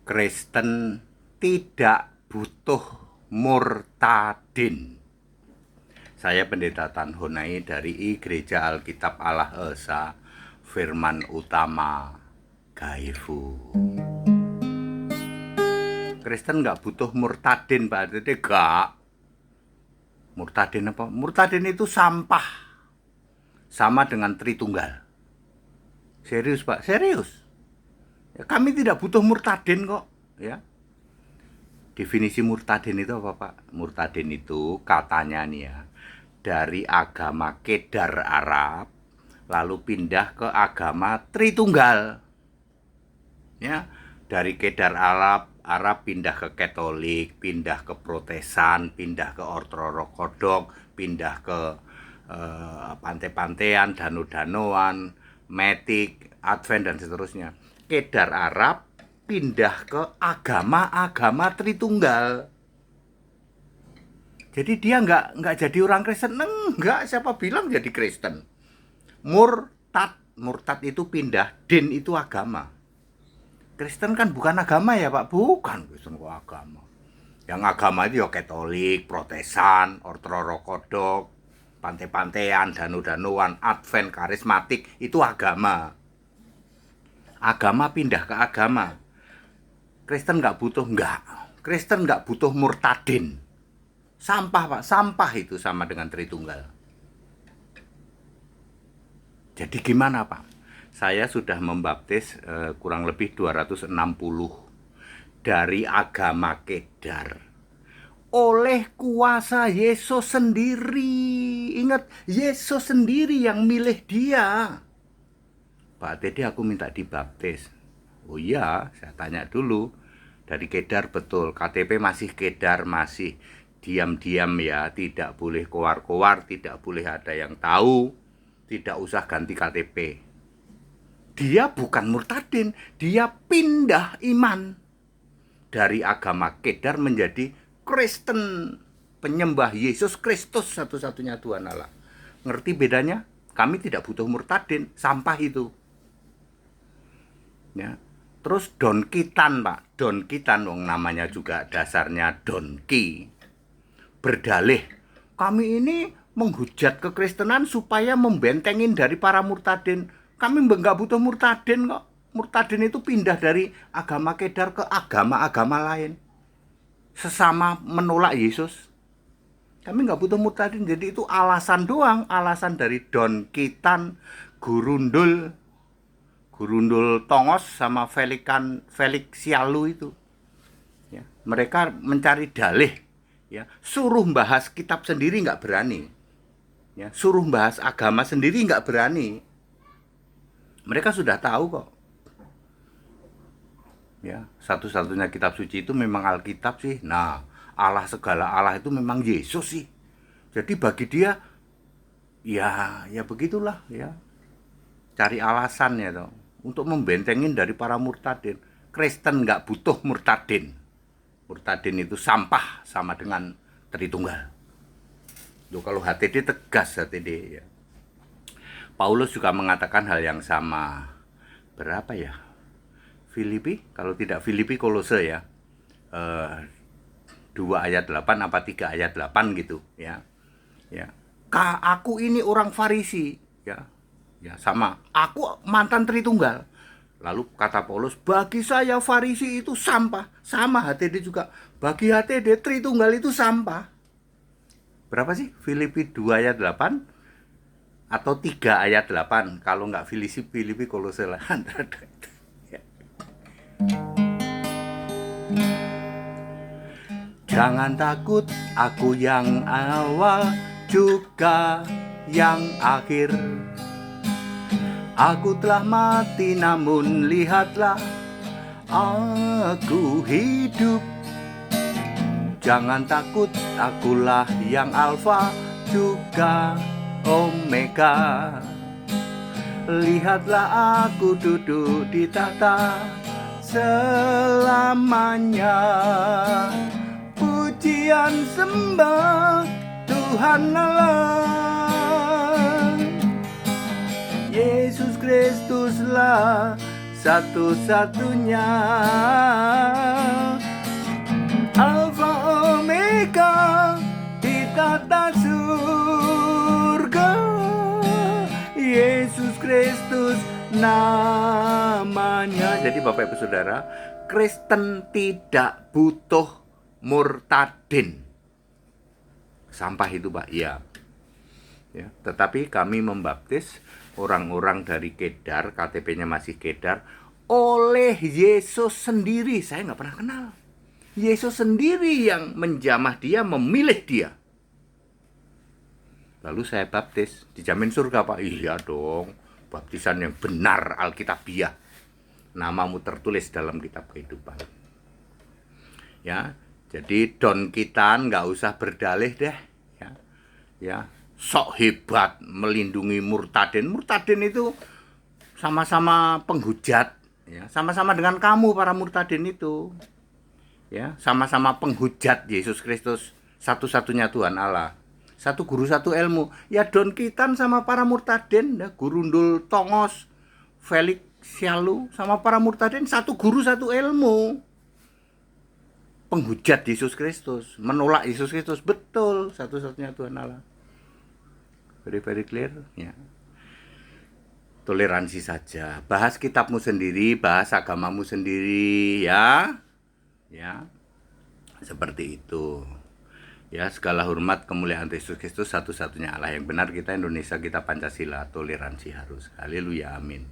Kristen tidak butuh murtadin. Saya Pendeta Tan Honai dari Gereja Alkitab Allah Esa, Firman Utama, Gaifu. Kristen nggak butuh murtadin, Pak. Jadi nggak. Murtadin apa? Murtadin itu sampah. Sama dengan Tritunggal. Serius, Pak. Serius. Ya, kami tidak butuh murtadin kok. Ya. Definisi murtadin itu apa, Pak? Murtadin itu katanya nih ya, dari agama Kedar Arab lalu pindah ke agama Tritunggal. Ya, dari Kedar Arab pindah ke Katolik, pindah ke Protestan, pindah ke Ortodoks, pindah ke pantai-pantaian, danau-danauan, Metik, Advent dan seterusnya. Kedar Arab pindah ke agama-agama Tritunggal. Jadi dia nggak jadi orang Kristen, enggak. Siapa bilang jadi Kristen? Murtad itu pindah, din itu agama. Kristen kan bukan agama ya Pak, bukan Kristen kok agama. Yang agama itu ya Katolik, Protestan, Ortodoks, pantai-pantaian, danau-danauan, Advent, karismatik, itu agama. Agama pindah ke agama. Kristen nggak butuh, enggak. Kristen nggak butuh murtadin. Sampah Pak, sampah itu sama dengan Tritunggal. Jadi gimana Pak? Saya sudah membaptis kurang lebih 260 dari agama Kedar. Oleh kuasa Yesus sendiri. Ingat, Yesus sendiri yang milih dia. Pak Teddy, aku minta dibaptis. Oh iya, saya tanya dulu. Dari Kedar betul, KTP masih Kedar, masih diam-diam ya, tidak boleh keluar-keluar, tidak boleh ada yang tahu, tidak usah ganti KTP. Dia bukan murtadin, dia pindah iman dari agama Kedar menjadi Kristen, penyembah Yesus Kristus satu-satunya Tuhan Allah. Ngerti bedanya? Kami tidak butuh murtadin, sampah itu. Ya. Terus donkitan Pak, donkitan wong namanya juga dasarnya donki. Berdalih, kami ini menghujat kekristenan supaya membentengin dari para murtadin. Kami nggak butuh murtadin kok. Murtadin itu pindah dari agama Kedar ke agama-agama lain. Sesama menolak Yesus. Kami nggak butuh murtadin, jadi itu alasan doang, alasan dari donkitan, gurundul Tongos sama Felix Sialu itu. Ya, mereka mencari dalih. Ya, suruh bahas kitab sendiri nggak berani. Ya, suruh bahas agama sendiri nggak berani. Mereka sudah tahu kok. Ya, satu-satunya kitab suci itu memang Alkitab sih. Nah, Allah segala Allah itu memang Yesus sih. Jadi bagi dia, ya begitulah ya. Cari alasan ya toh, untuk membentengin dari para murtadin. Kristen nggak butuh murtadin. Murtadin itu sampah sama dengan Tritunggal. Loh, kalau HTD tegas HTD ya. Paulus juga mengatakan hal yang sama. Berapa ya? Filipi, kalau tidak Filipi Kolose ya. 2 ayat 8 apa 3 ayat 8 gitu ya. Ya. Aku ini orang Farisi ya. Ya sama. Aku mantan Tritunggal. Lalu kata Paulus, bagi saya Farisi itu sampah. Sama HTD juga. Bagi HTD Tritunggal itu sampah. Berapa sih? Filipi 2 ayat 8 atau 3 ayat 8? Kalau nggak Filipi Kolose lah. Jangan takut, aku yang awal juga yang akhir. Aku telah mati namun lihatlah aku hidup. Jangan takut, akulah yang Alfa juga Omega. Lihatlah aku duduk di tahta selamanya. Pujian sembah Tuhan Allah. Yesus Kristuslah satu-satunya. namanya. Jadi Bapak Ibu Saudara, Kristen tidak butuh murtadin. Sampah itu Pak, iya. Ya, tetapi kami membaptis orang-orang dari Kedar, KTP-nya masih Kedar, oleh Yesus sendiri. Saya nggak pernah kenal. Yesus sendiri yang menjamah dia, memilih dia. Lalu saya baptis, dijamin surga Pak. Iya dong, baptisan yang benar Alkitabiah. Namamu tertulis dalam kitab kehidupan. Ya, jadi don kita nggak usah berdalih deh. Ya, sok hebat melindungi murtadin. Murtadin itu sama-sama penghujat. Ya, sama-sama dengan kamu para murtadin itu. Ya, sama-sama penghujat Yesus Kristus, satu-satunya Tuhan Allah. Satu guru satu ilmu. Ya Don Kitan sama para murtadin, ya, Gurundul Tongos, Felix Sialu sama para murtadin, satu guru satu ilmu. Penghujat Yesus Kristus, menolak Yesus Kristus, betul, satu-satunya Tuhan Allah. Very clear, ya. Toleransi saja. Bahas kitabmu sendiri, bahas agamamu sendiri, ya. Ya. Seperti itu. Ya, segala hormat kemuliaan Yesus Kristus, satu-satunya Allah yang benar. Kita Indonesia, kita Pancasila, toleransi harus. Haleluya, amin.